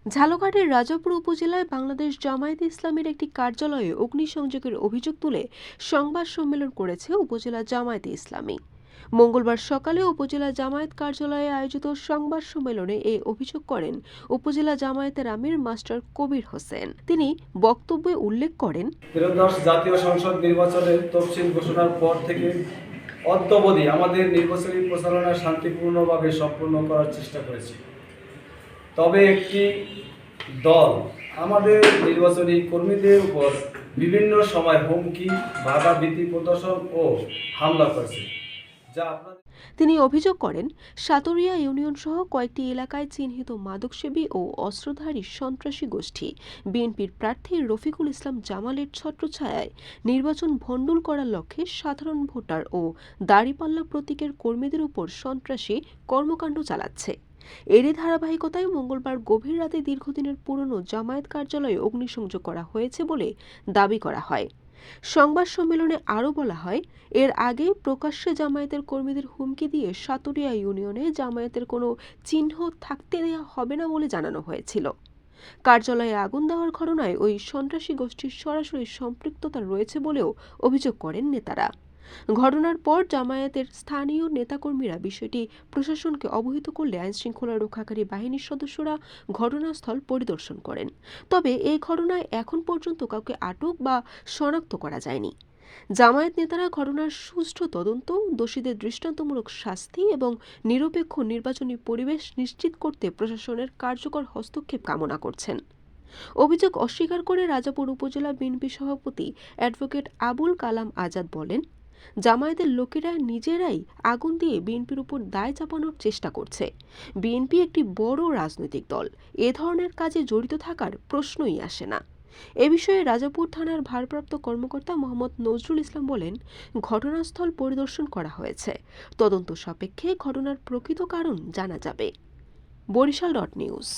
ঝালকাঠির রাজাপুর উপজেলায় বাংলাদেশ জামায়াতে ইসলামীর একটি কার্যালয়ে অগ্নিসংযোগের অভিযোগ তুলে সংবাদ সম্মেলন করেছে উপজেলা জামায়াতে ইসলামী। মঙ্গলবার সকালে উপজেলা জামায়াত কার্যালয়ে আয়োজিত সংবাদ সম্মেলনে এই অভিযোগ করেন উপজেলা জামায়াতের আমির মাস্টার কবির হোসেন। তিনি বক্তব্যে উল্লেখ করেন, ত্রয়োদশ জাতীয় সংসদ নির্বাচনের তফসিল ঘোষণার পর থেকে অদ্যাবধি আমাদের নির্বাচনী প্রচারণা শান্তিপূর্ণভাবে সম্পন্ন করার চেষ্টা করেছি। তবে একটি দল আমাদের নির্বাচনী কর্মীদের উপর বিভিন্ন সময় হুমকি, বাধা ভীতি প্রদর্শন ও হামলা করেছে, যা আপনাদের। তিনি অভিযোগ করেন, সাতরিয়া ইউনিয়ন সহ কয়েকটি এলাকায় চিহ্নিত মাদকসেবী ও অস্ত্রধারী সন্ত্রাসী গোষ্ঠী বিএনপির প্রার্থী রফিকুল ইসলাম জামালের ছত্রছায়ায় নির্বাচন ভণ্ডুল করার লক্ষ্যে সাধারণ ভোটার ও দাঁড়িপাল্লা প্রতীকের কর্মীদের উপর সন্ত্রাসী কর্মকাণ্ড চালাচ্ছে। এরই ধারাবাহিকতায় মঙ্গলবার গভীর রাতে দীর্ঘদিনের পুরনো জামায়াত কার্যালয়ে অগ্নিসংযোগ করা হয়েছে বলে দাবি করা হয়। সংবাদ সম্মেলনে আরও বলা হয়, এর আগে প্রকাশ্যে জামায়াতের কর্মীদের হুমকি দিয়ে সাতুরিয়া ইউনিয়নে জামায়াতের কোনো চিহ্ন থাকতে দেওয়া হবে না বলে জানানো হয়েছিল। কার্যালয়ে আগুন দেওয়ার ঘটনায় ওই সন্ত্রাসী গোষ্ঠীর সরাসরি সম্পৃক্ততা রয়েছে বলেও অভিযোগ করেন নেতারা। ঘটনার পর জামায়াতের স্থানীয় নেতাকর্মীরা বিষয়টি প্রশাসনকে অবহিত করলে আইনশৃঙ্খলা রক্ষাকারী বাহিনীর সদস্যরা ঘটনাস্থল পরিদর্শন করেন। তবে এই ঘটনায় এখন পর্যন্ত কাউকে আটক বা শনাক্ত করা যায়নি। জামায়াত নেতারা ঘটনার সুষ্ঠু তদন্ত, দোষীদের দৃষ্টান্তমূলক শাস্তি এবং নিরপেক্ষ নির্বাচনী পরিবেশ নিশ্চিত করতে প্রশাসনের কার্যকর হস্তক্ষেপ কামনা করছেন। অভিযোগ অস্বীকার করে রাজাপুর উপজেলা বিএনপি সভাপতি অ্যাডভোকেট আবুল কালাম আজাদ বলেন, জামায়াতের লোকেরা নিজেরাই আগুন দিয়ে বিএনপির উপর দায় চাপানোর চেষ্টা করছে। বিএনপি একটি বড় রাজনৈতিক দল, এ ধরনের কাজে জড়িত থাকার প্রশ্নই আসে না। এ বিষয়ে রাজাপুর থানার ভারপ্রাপ্ত কর্মকর্তা মোহাম্মদ নজরুল ইসলাম বলেন, ঘটনাস্থল পরিদর্শন করা হয়েছে, তদন্ত সাপেক্ষে ঘটনার প্রকৃত কারণ জানা যাবে। বরিশাল নিউজ।